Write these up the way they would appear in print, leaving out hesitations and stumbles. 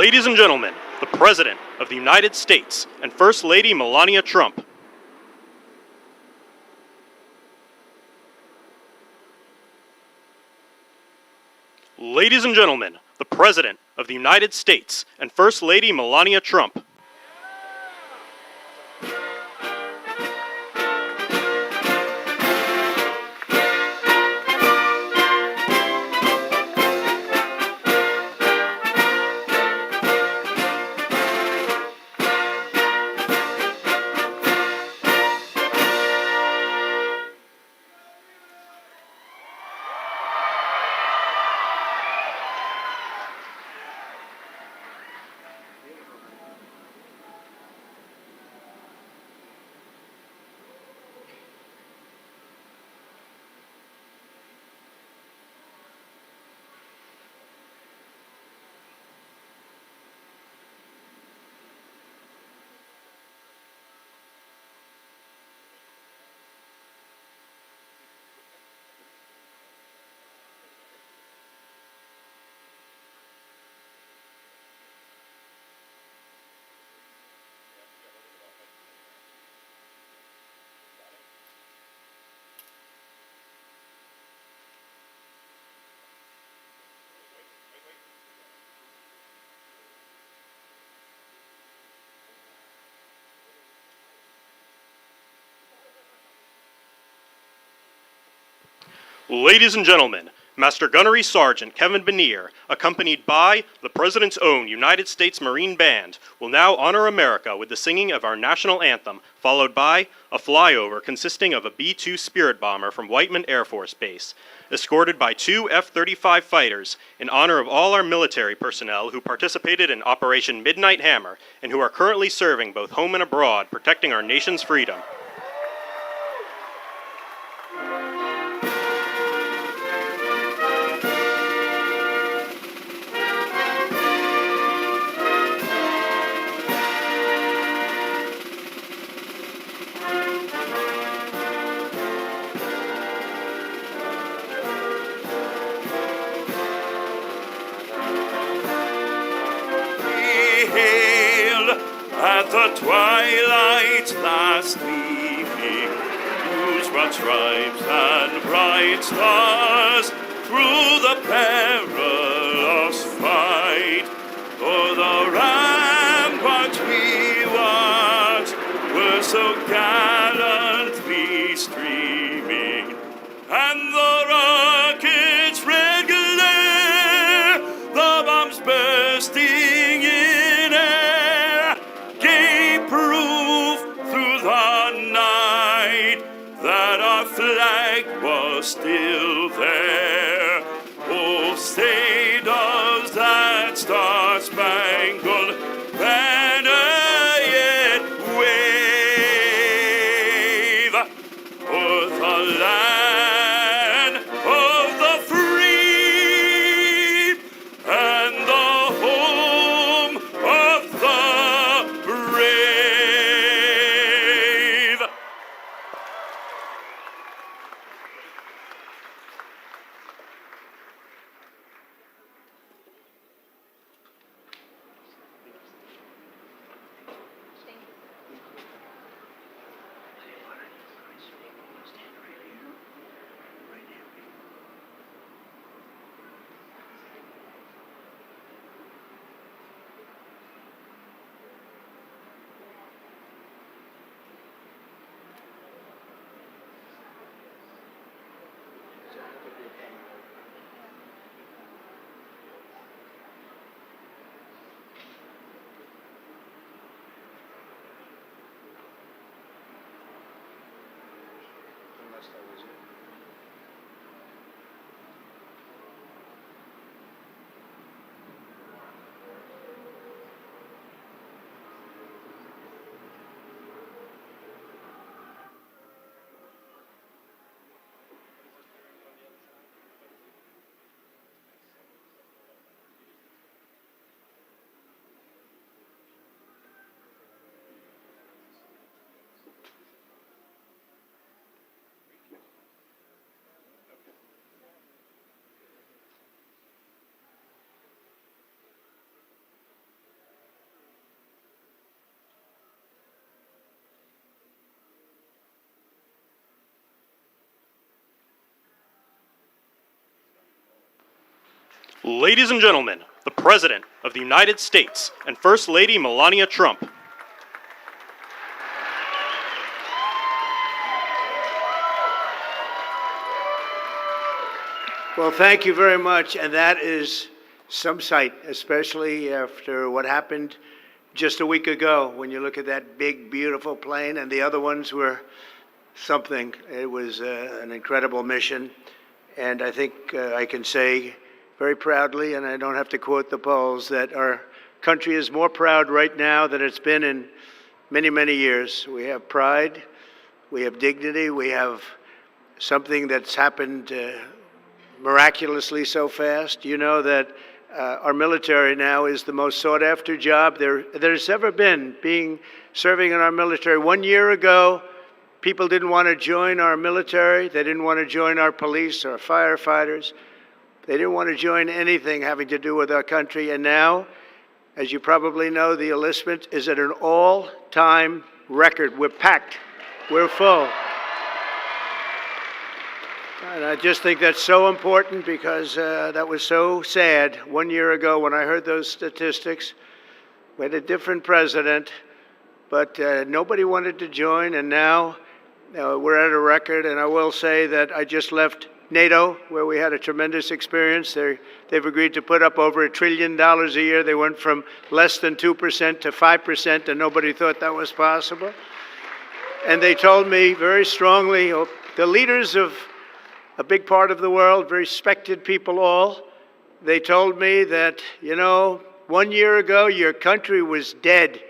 Ladies and gentlemen, the President of the United States and First Lady Melania Trump. Ladies and gentlemen, the President of the United States and First Lady Melania Trump. Ladies and gentlemen, Master Gunnery Sergeant Kevin Benier, accompanied by the President's own United States Marine Band, will now honor America with the singing of our national anthem, followed by a flyover consisting of a B-2 Spirit bomber from Whiteman Air Force Base, escorted by 2 F-35 fighters in honor of all our military personnel who participated in Operation Midnight Hammer and who are currently serving both home and abroad, protecting our nation's freedom. At the twilight's last gleaming, whose broad stripes and bright stars through the perilous fight o'er the ramparts we watched were so gallantly streaming, and the rockets' red glare, the bombs bursting in air, gave proof through the night that our flag was still there. Oh, say does that star-spangled banner yet wave o'er the land of the free and the home of the brave? Ladies and gentlemen, the President of the United States and First Lady Melania Trump. Well, thank you very much, and that is some sight, especially after what happened just a week ago when you look at that big, beautiful plane, and the other ones were something. It was an incredible mission, and I think I can say very proudly, and I don't have to quote the polls, that our country is more proud right now than it's been in many, many years. We have pride, we have dignity, we have something that's happened miraculously so fast. You know that our military now is the most sought-after job there's ever been, serving in our military. 1 year ago, people didn't want to join our military. They didn't want to join our police or firefighters. They didn't want to join anything having to do with our country. And now, as you probably know, the enlistment is at an all-time record. We're packed. We're full. And I just think that's so important because that was so sad 1 year ago when I heard those statistics. We had a different president, but nobody wanted to join, and now we're at a record. And I will say that I just left NATO, where we had a tremendous experience. They've agreed to put up over $1 trillion a year. They went from less than 2% to 5%, and nobody thought that was possible. And they told me very strongly, the leaders of a big part of the world, very respected people all, they told me that, 1 year ago your country was dead,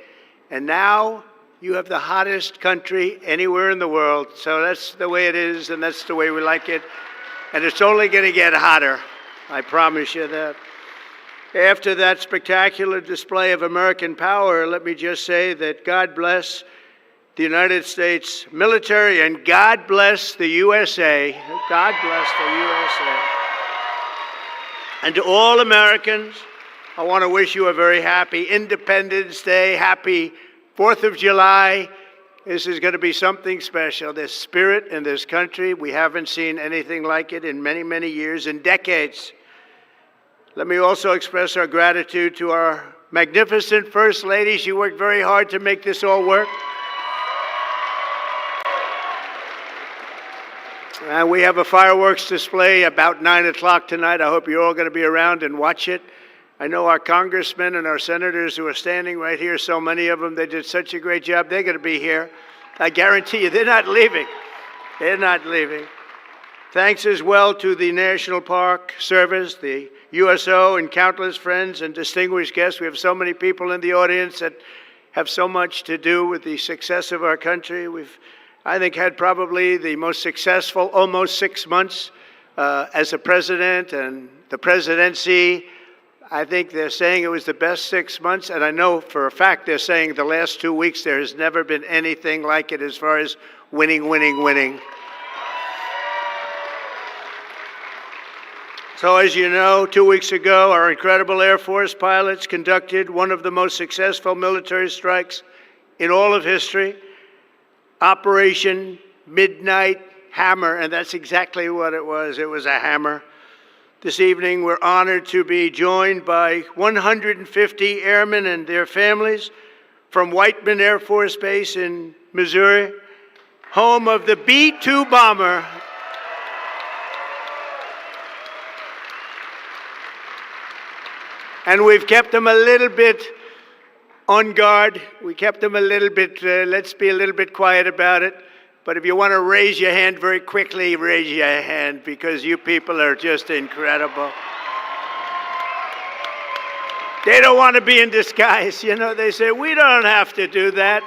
and now you have the hottest country anywhere in the world. So that's the way it is, and that's the way we like it. And it's only going to get hotter, I promise you that. After that spectacular display of American power, let me just say that God bless the United States military, and God bless the USA. God bless the USA. And to all Americans, I want to wish you a very happy Independence Day, happy 4th of July. This is going to be something special. This spirit in this country, we haven't seen anything like it in many, many years, in decades. Let me also express our gratitude to our magnificent First Lady. She worked very hard to make this all work. And we have a fireworks display about 9 o'clock tonight. I hope you're all going to be around and watch it. I know our congressmen and our senators who are standing right here, so many of them, they did such a great job. They're going to be here. I guarantee you, they're not leaving. They're not leaving. Thanks as well to the National Park Service, the USO, and countless friends and distinguished guests. We have so many people in the audience that have so much to do with the success of our country. We've, I think, had probably the most successful almost 6 months as a president and the presidency. I think they're saying it was the best 6 months, and I know for a fact they're saying the last 2 weeks there has never been anything like it as far as winning, winning, winning. So as you know, 2 weeks ago, our incredible Air Force pilots conducted one of the most successful military strikes in all of history, Operation Midnight Hammer, and that's exactly what it was. It was a hammer. This evening, we're honored to be joined by 150 airmen and their families from Whiteman Air Force Base in Missouri, home of the B-2 bomber. And we've kept them a little bit on guard. We kept them a little bit, let's be a little bit quiet about it. But if you want to raise your hand very quickly, raise your hand, because you people are just incredible. They don't want to be in disguise. They say, we don't have to do that.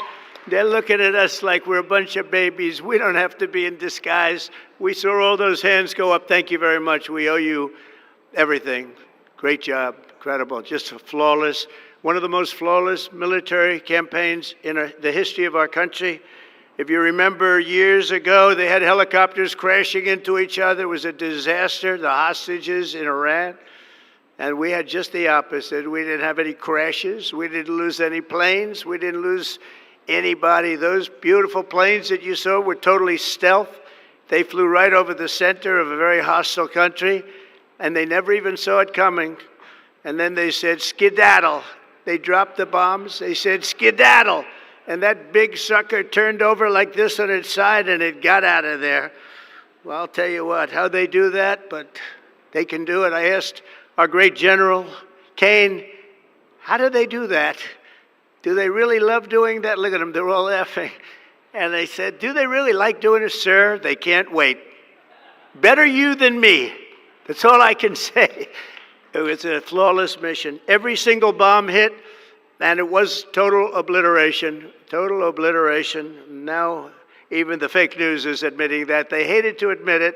They're looking at us like we're a bunch of babies. We don't have to be in disguise. We saw all those hands go up. Thank you very much. We owe you everything. Great job. Incredible. Just flawless. One of the most flawless military campaigns in the history of our country. If you remember years ago, they had helicopters crashing into each other. It was a disaster, the hostages in Iran. And we had just the opposite. We didn't have any crashes. We didn't lose any planes. We didn't lose anybody. Those beautiful planes that you saw were totally stealth. They flew right over the center of a very hostile country. and they never even saw it coming. And then they said, skedaddle. They dropped the bombs. They said, skedaddle. And that big sucker turned over like this on its side, and it got out of there. Well, I'll tell you what, how they do that, but they can do it. I asked our great General Kane, how do they do that? Do they really love doing that? Look at them, they're all laughing. And they said, do they really like doing it, sir? They can't wait. Better you than me. That's all I can say. It was a flawless mission. Every single bomb hit, and it was total obliteration. Total obliteration. Now, even the fake news is admitting that. They hated to admit it,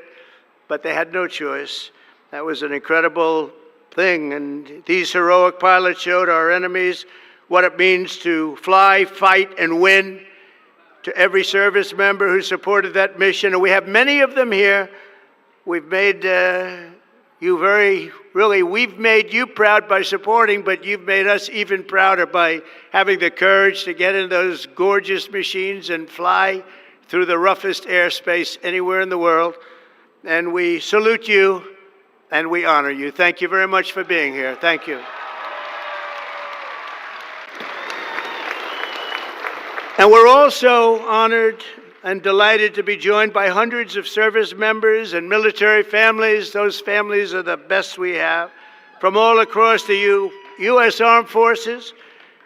but they had no choice. That was an incredible thing, and these heroic pilots showed our enemies what it means to fly, fight, and win. To every service member who supported that mission, and we have many of them here, we've made we've made you proud by supporting, but you've made us even prouder by having the courage to get in those gorgeous machines and fly through the roughest airspace anywhere in the world. And we salute you and we honor you. Thank you very much for being here. Thank you. And we're also honored and delighted to be joined by hundreds of service members and military families. Those families are the best we have, from all across the U.S. Armed Forces,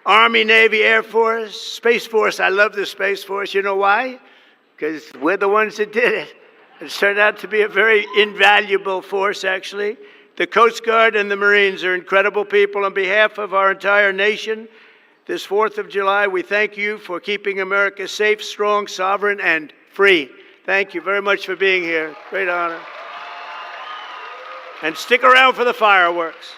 Army, Navy, Air Force, Space Force. I love the Space Force. You know why? Because we're the ones that did it. It's turned out to be a very invaluable force, actually. The Coast Guard and the Marines are incredible people. On behalf of our entire nation, this 4th of July, we thank you for keeping America safe, strong, sovereign, and free. Thank you very much for being here. Great honor. And stick around for the fireworks.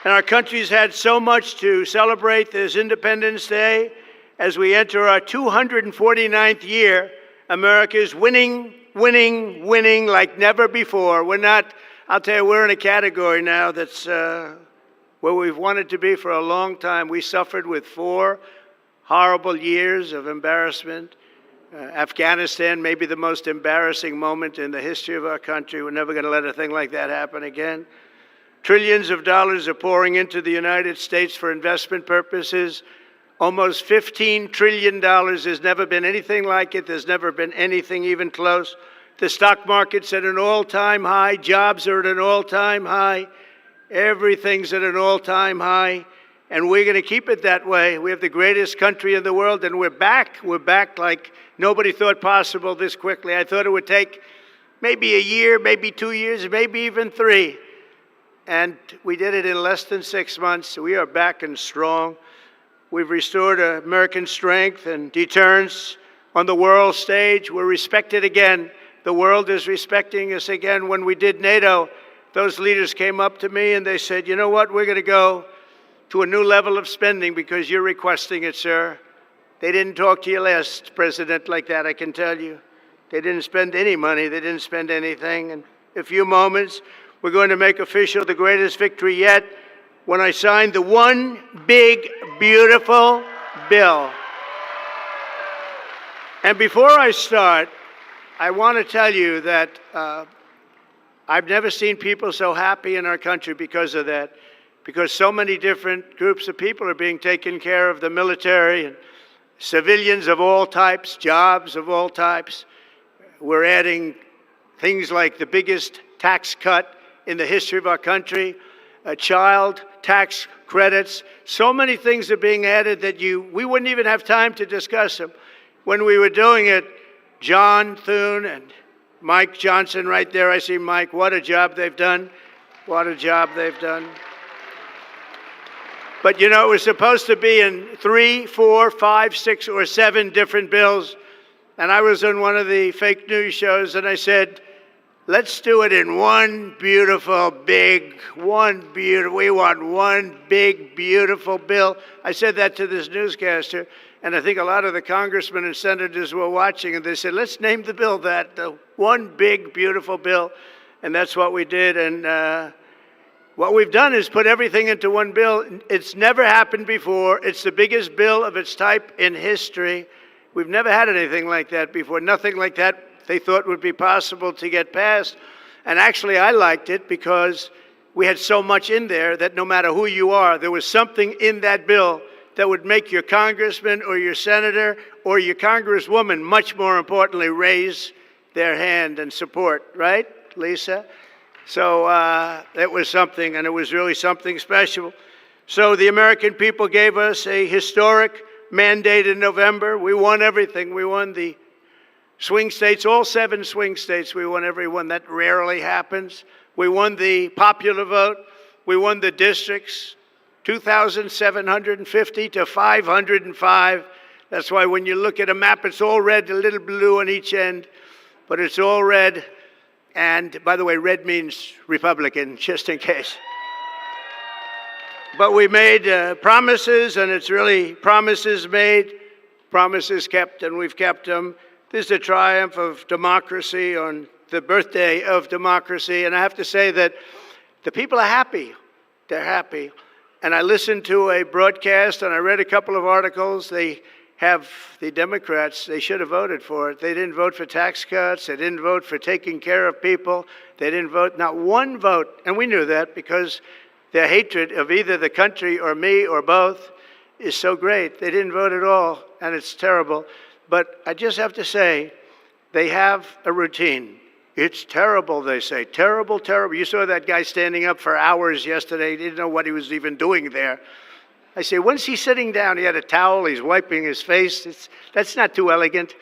And our country's had so much to celebrate this Independence Day. As we enter our 249th year, America is winning, winning, winning like never before. I'll tell you, we're in a category now that's where we've wanted to be for a long time. We suffered with 4 horrible years of embarrassment. Afghanistan, maybe the most embarrassing moment in the history of our country. We're never going to let a thing like that happen again. Trillions of dollars are pouring into the United States for investment purposes. Almost $15 trillion. There's never been anything like it. There's never been anything even close. The stock market's at an all-time high. Jobs are at an all-time high. Everything's at an all-time high, and we're going to keep it that way. We have the greatest country in the world, and we're back. We're back like nobody thought possible this quickly. I thought it would take maybe a year, maybe 2 years, maybe even 3. And we did it in less than 6 months. We are back and strong. We've restored American strength and deterrence on the world stage. We're respected again. The world is respecting us again. When we did NATO, those leaders came up to me and they said, you know what, we're going to go to a new level of spending because you're requesting it, sir. They didn't talk to your last president like that, I can tell you. They didn't spend any money. They didn't spend anything. In a few moments, we're going to make official the greatest victory yet when I signed the one big, beautiful bill. And before I start, I want to tell you that I've never seen people so happy in our country because of that, because so many different groups of people are being taken care of, the military and civilians of all types, jobs of all types. We're adding things like the biggest tax cut in the history of our country, child tax credits. So many things are being added that we wouldn't even have time to discuss them. When we were doing it, John Thune and Mike Johnson right there, I see Mike, what a job they've done. What a job they've done. But you know, it was supposed to be in 3, 4, 5, 6, or 7 different bills. And I was on one of the fake news shows and I said, let's do it in one beautiful, we want one big, beautiful bill. I said that to this newscaster. And I think a lot of the congressmen and senators were watching, and they said, let's name the bill that, the one big, beautiful bill. And that's what we did. And what we've done is put everything into one bill. It's never happened before. It's the biggest bill of its type in history. We've never had anything like that before. Nothing like that they thought would be possible to get passed. And actually, I liked it because we had so much in there that no matter who you are, there was something in that bill that would make your congressman or your senator or your congresswoman, much more importantly, raise their hand and support, right, Lisa? So it was something, and it was really something special. So the American people gave us a historic mandate in November. We won everything. We won the swing states, all 7 swing states. We won every one. That rarely happens. We won the popular vote. We won the districts, 2,750 to 505. That's why when you look at a map, it's all red, a little blue on each end, but it's all red. And by the way, red means Republican, just in case. But we made promises, and it's really promises made, promises kept, and we've kept them. This is a triumph of democracy on the birthday of democracy. And I have to say that the people are happy. They're happy. And I listened to a broadcast, and I read a couple of articles. They have the Democrats, they should have voted for it. They didn't vote for tax cuts. They didn't vote for taking care of people. They didn't vote, not one vote. And we knew that because their hatred of either the country or me or both is so great. They didn't vote at all, and it's terrible. But I just have to say, they have a routine. It's terrible, they say. Terrible, terrible. You saw that guy standing up for hours yesterday. He didn't know what he was even doing there. I say, when's he sitting down? He had a towel. He's wiping his face. That's not too elegant.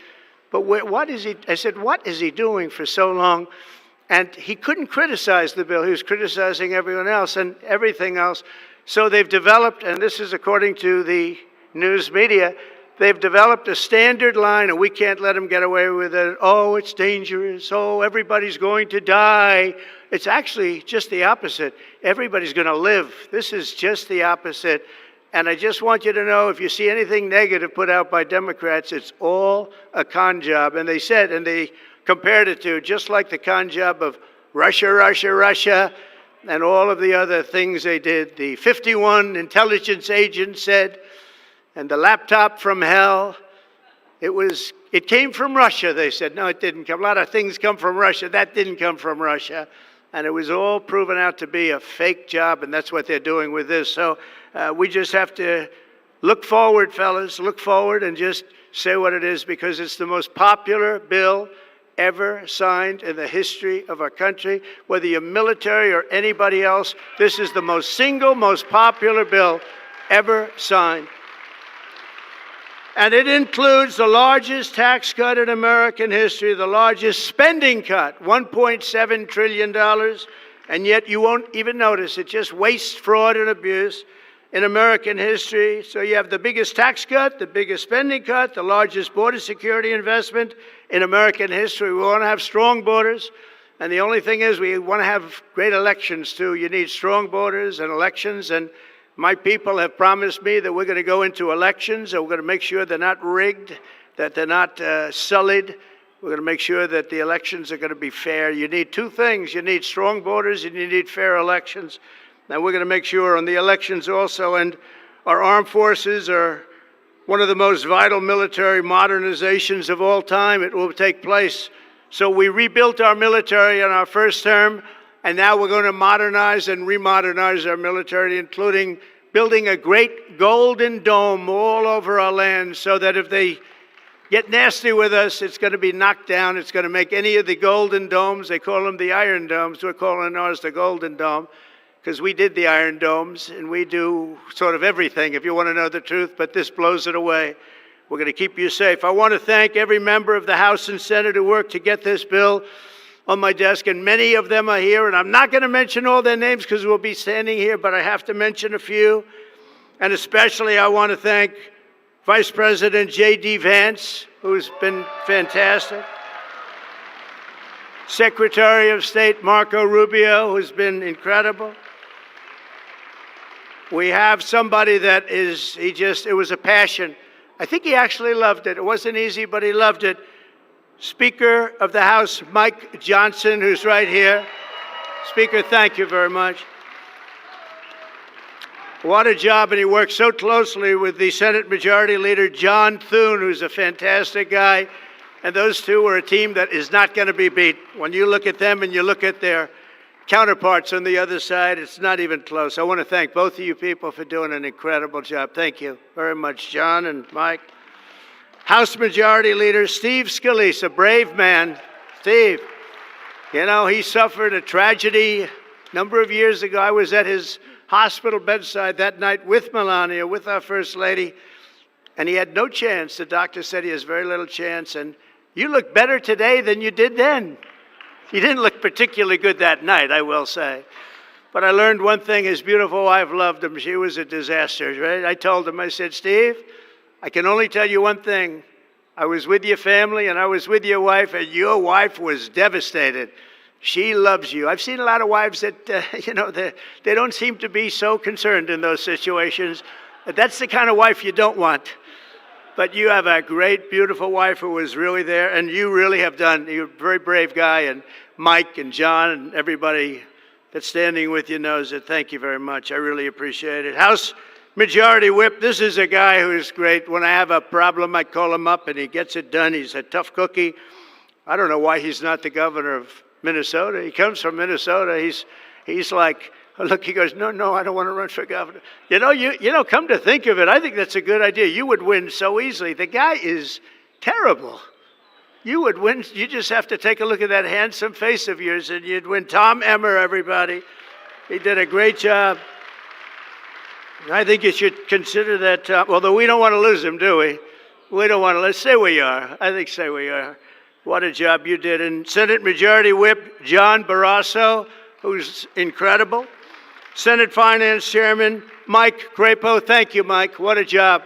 But what is he? I said, what is he doing for so long? And he couldn't criticize the bill. He was criticizing everyone else and everything else. So they've developed, and this is according to the news media, they've developed a standard line, and we can't let them get away with it. Oh, it's dangerous. Oh, everybody's going to die. It's actually just the opposite. Everybody's going to live. This is just the opposite. And I just want you to know, if you see anything negative put out by Democrats, it's all a con job. And they said, and they compared it to just like the con job of Russia, Russia, Russia, and all of the other things they did. The 51 intelligence agents said, and the laptop from hell, it came from Russia, they said. No, it didn't come. A lot of things come from Russia. That didn't come from Russia. And it was all proven out to be a fake job, and that's what they're doing with this. So we just have to look forward, fellas, look forward and just say what it is, because it's the most popular bill ever signed in the history of our country. Whether you're military or anybody else, this is the most popular bill ever signed. And it includes the largest tax cut in American history, the largest spending cut, $1.7 trillion, and yet you won't even notice it. Just waste, fraud, and abuse in American history. So you have the biggest tax cut, the biggest spending cut, the largest border security investment in American history. We want to have strong borders, and the only thing is we want to have great elections, too. You need strong borders and elections, and my people have promised me that we're going to go into elections, and we're going to make sure they're not rigged, that they're not sullied. We're going to make sure that the elections are going to be fair. You need 2 things. You need strong borders, and you need fair elections. Now, we're going to make sure on the elections also, and our armed forces are one of the most vital military modernizations of all time. It will take place. So we rebuilt our military in our first term, and now we're going to modernize and remodernize our military, including building a great golden dome all over our land so that if they get nasty with us, it's going to be knocked down. It's going to make any of the golden domes, they call them the iron domes, we're calling ours the golden dome, because we did the iron domes, and we do sort of everything, if you want to know the truth, but this blows it away. We're going to keep you safe. I want to thank every member of the House and Senate who worked to get this bill on my desk, and many of them are here, and I'm not going to mention all their names because we'll be standing here, but I have to mention a few, and especially I want to thank Vice President J.D. Vance, who's been fantastic, Secretary of State Marco Rubio, who's been incredible. We have somebody that it was a passion. I think he actually loved it. It wasn't easy, but he loved it. Speaker of the House, Mike Johnson, who's right here. Speaker, thank you very much. What a job, and he worked so closely with the Senate Majority Leader, John Thune, who's a fantastic guy. And those two are a team that is not going to be beat. When you look at them and you look at their counterparts on the other side, it's not even close. I want to thank both of you people for doing an incredible job. Thank you very much, John and Mike. House Majority Leader Steve Scalise, a brave man. Steve, you know, he suffered a tragedy a number of years ago. I was at his hospital bedside that night with Melania, with our First Lady, and he had no chance. The doctor said he has very little chance, and you look better today than you did then. You didn't look particularly good that night, I will say. But I learned one thing. His beautiful wife loved him. She was a disaster, right? I told him, I said, Steve, I can only tell you one thing. I was with your family and I was with your wife, and your wife was devastated. She loves you. I've seen a lot of wives that, they don't seem to be so concerned in those situations. That's the kind of wife you don't want. But you have a great, beautiful wife who was really there, and you really have done. You're a very brave guy, and Mike and John and everybody that's standing with you knows it. Thank you very much. I really appreciate it. House Majority Whip, this is a guy who is great. When I have a problem, I call him up, and he gets it done. He's a tough cookie. I don't know why he's not the governor of Minnesota. He comes from Minnesota. He's like, look, he goes, no, I don't want to run for governor. You know, come to think of it, I think that's a good idea. You would win so easily. The guy is terrible. You would win. You just have to take a look at that handsome face of yours, and you'd win. Tom Emmer, everybody. He did a great job. I think you should consider that, although we don't want to lose him, do we? We don't want to. Let's say we are. I think say we are. What a job you did. And Senate Majority Whip John Barrasso, who's incredible. Senate Finance Chairman Mike Crapo. Thank you, Mike. What a job.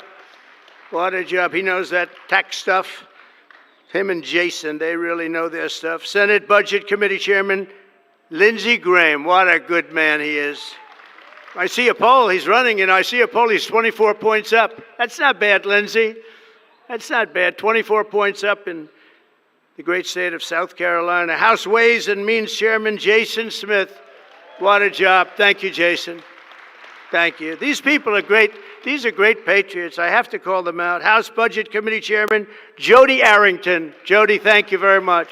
What a job. He knows that tax stuff. Him and Jason, they really know their stuff. Senate Budget Committee Chairman Lindsey Graham. What a good man he is. I see a poll. He's running, and I see a poll. He's 24 points up. That's not bad, Lindsey. That's not bad. 24 points up in the great state of South Carolina. House Ways and Means Chairman Jason Smith. What a job. Thank you, Jason. Thank you. These people are great. These are great patriots. I have to call them out. House Budget Committee Chairman Jody Arrington. Jody, thank you very much.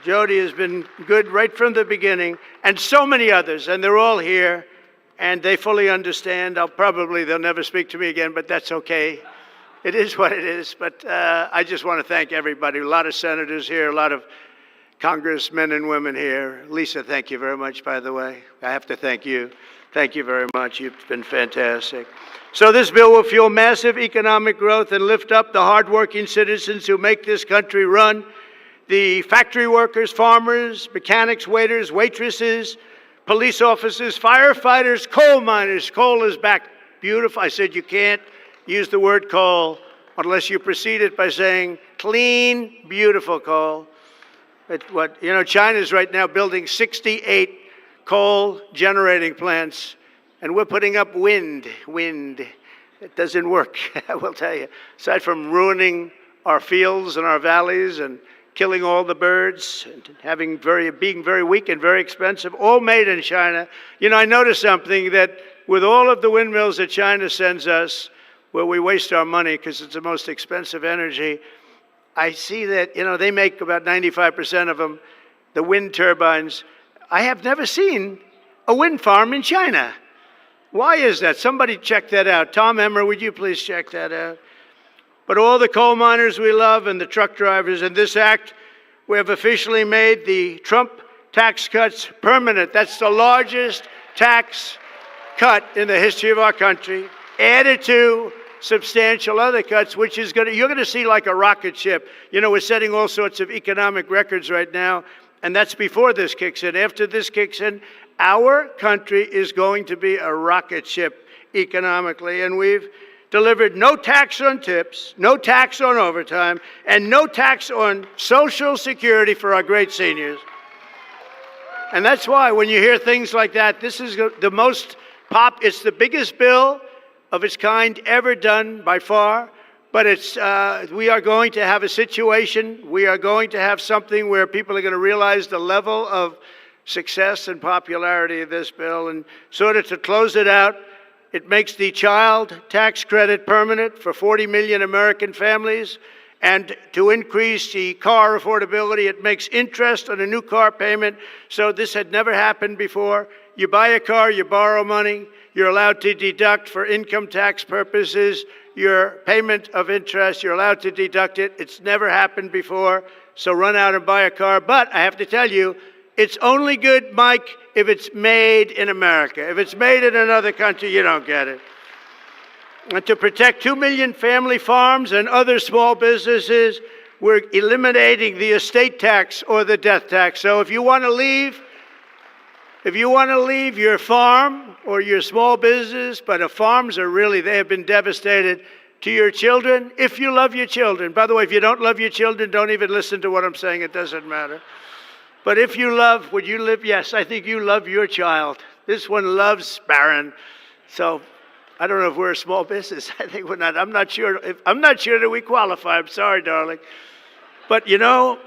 Jody has been good right from the beginning, and so many others, and they're all here, and they fully understand. They'll never speak to me again, but that's okay. It is what it is, but I just want to thank everybody. A lot of senators here, a lot of congressmen and women here. Lisa, thank you very much, by the way. I have to thank you. Thank you very much. You've been fantastic. So this bill will fuel massive economic growth and lift up the hardworking citizens who make this country run. The factory workers, farmers, mechanics, waiters, waitresses, police officers, firefighters, coal miners. Coal is back. Beautiful. I said you can't use the word coal unless you precede it by saying clean, beautiful coal. China's right now building 68 coal generating plants, and we're putting up wind. It doesn't work, I will tell you. Aside from ruining our fields and our valleys and killing all the birds and being very weak and very expensive, all made in China. I noticed something, that with all of the windmills that China sends us, where we waste our money because it's the most expensive energy, I see that, they make about 95% of them, the wind turbines. I have never seen a wind farm in China. Why is that? Somebody check that out. Tom Emmer, would you please check that out? But all the coal miners we love and the truck drivers, in this act, we have officially made the Trump tax cuts permanent. That's the largest tax cut in the history of our country, added to substantial other cuts, which is you're going to see like a rocket ship. We're setting all sorts of economic records right now, and that's before this kicks in. After this kicks in, our country is going to be a rocket ship economically, and we've delivered no tax on tips, no tax on overtime, and no tax on Social Security for our great seniors. And that's why when you hear things like that, this is it's the biggest bill of its kind ever done by far, but we are going to have a situation, we are going to have something where people are going to realize the level of success and popularity of this bill. And sort of to close it out, it makes the child tax credit permanent for 40 million American families, and to increase the car affordability. It makes interest on a new car payment. So this had never happened before. You buy a car, you borrow money. You're allowed to deduct for income tax purposes your payment of interest. You're allowed to deduct it. It's never happened before. So run out and buy a car. But I have to tell you, it's only good, Mike, if it's made in America. If it's made in another country, you don't get it. And to protect 2 million family farms and other small businesses, we're eliminating the estate tax or the death tax. So if you want to leave your farm or your small business, but the farms are really, they have been devastated, to your children, if you love your children. By the way, if you don't love your children, don't even listen to what I'm saying. It doesn't matter. But if you love, would you live? Yes, I think you love your child. This one loves Barron. So I don't know if we're a small business. I think we're not. I'm not sure that we qualify. I'm sorry, darling. But you know,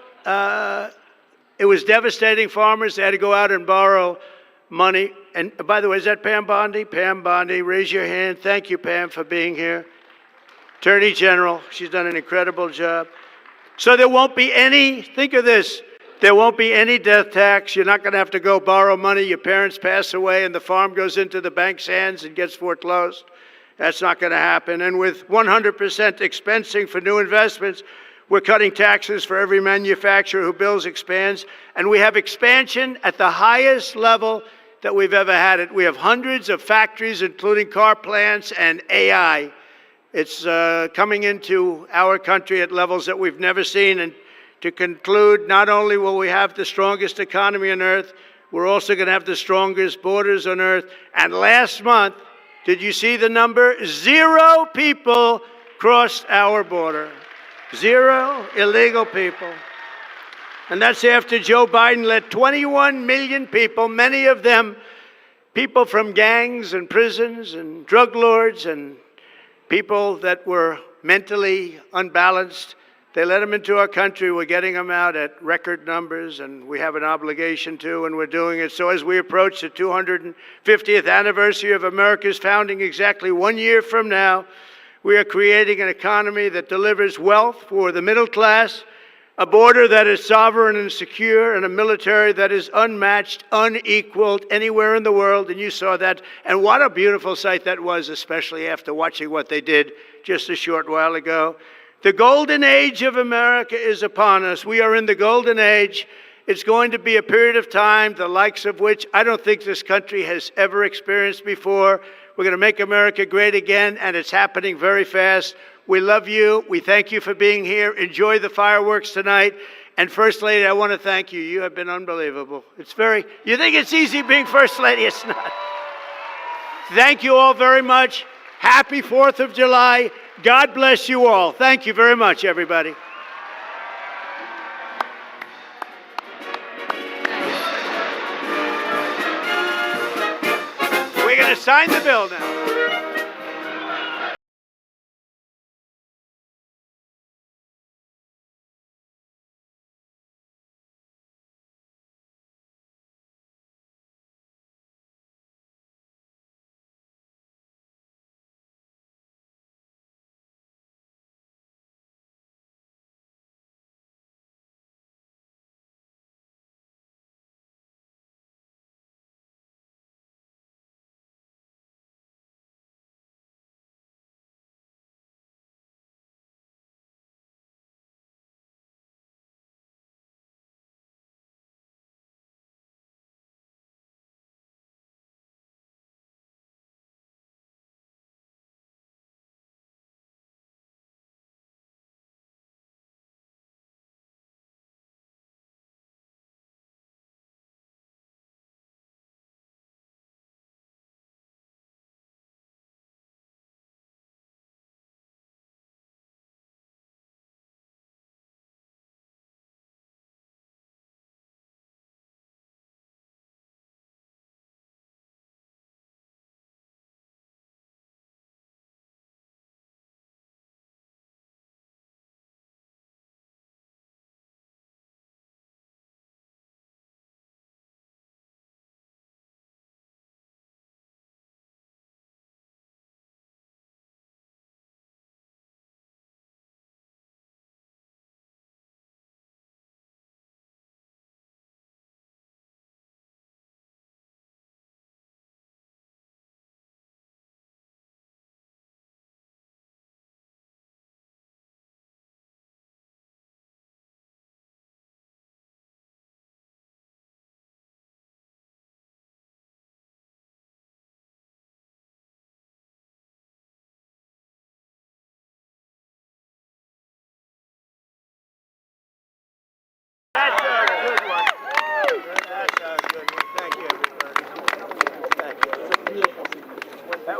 it was devastating. Farmers, they had to go out and borrow money. And by the way, is that Pam Bondi? Pam Bondi, raise your hand. Thank you, Pam, for being here. Attorney General, she's done an incredible job. So there won't be any, think of this, there won't be any death tax. You're not going to have to go borrow money. Your parents pass away and the farm goes into the bank's hands and gets foreclosed. That's not going to happen. And with 100% expensing for new investments, we're cutting taxes for every manufacturer who builds, expands. And we have expansion at the highest level that we've ever had it. We have hundreds of factories, including car plants and AI. It's coming into our country at levels that we've never seen. And to conclude, not only will we have the strongest economy on earth, we're also going to have the strongest borders on earth. And last month, did you see the number? 0 people crossed our border. 0 illegal people. And that's after Joe Biden let 21 million people, many of them people from gangs and prisons and drug lords and people that were mentally unbalanced, they let them into our country. We're getting them out at record numbers, and we have an obligation to, and we're doing it. So as we approach the 250th anniversary of America's founding exactly 1 year from now, we are creating an economy that delivers wealth for the middle class, a border that is sovereign and secure, and a military that is unmatched, unequaled anywhere in the world. And you saw that. And what a beautiful sight that was, especially after watching what they did just a short while ago. The golden age of America is upon us. We are in the golden age. It's going to be a period of time, the likes of which I don't think this country has ever experienced before. We're going to make America great again, and it's happening very fast. We love you. We thank you for being here. Enjoy the fireworks tonight. And First Lady, I want to thank you. You have been unbelievable. You think it's easy being First Lady? It's not. Thank you all very much. Happy 4th of July. God bless you all. Thank you very much, everybody. We're going to sign the bill now.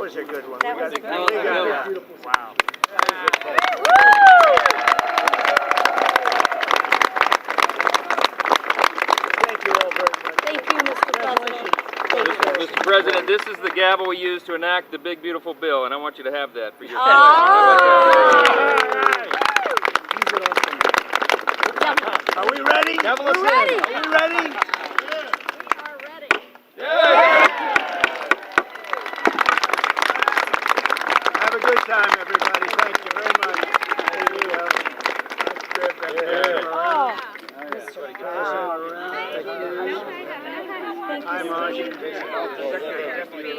was a good one. That was a We great got one. it. Wow. Thank you all very much. Thank you, Mr. President. Thank you. Mr. President, this is the gavel we use to enact the big beautiful bill, and I want you to have that for your Are we ready? We're ready. Are we ready? Have a good time, everybody. Thank you very much. There you go. Oh, Hi, Marsh.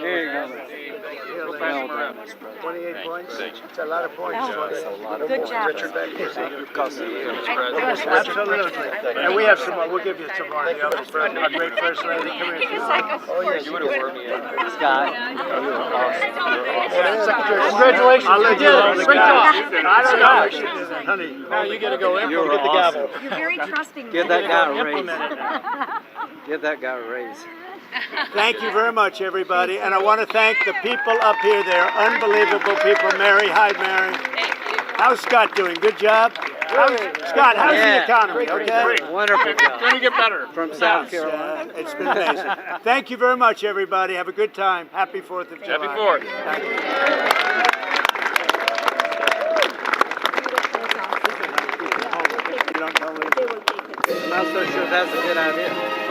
There you go. 28 points. It's a lot of points. good job. Absolutely. And we have some more. We'll give you some more. The other our great first lady. Come here. You would have worn me in. Congratulations. I'll let you know. Great job. I don't know. Honey. Now you got to go in. Get the gavel. You're very trusting. Give that guy a raise. Implement it now. Give that guy a raise. Thank you very much, everybody. And I want to thank the people up here. They're unbelievable people. Mary, hi, Mary. How's Scott doing? Good job? Scott, how's the economy? Okay? Wonderful job. Going to get better. From South Carolina. It's been amazing. Thank you very much, everybody. Have a good time. Happy 4th of July. Happy 4th. Thank you. I'm not so sure that's a good idea.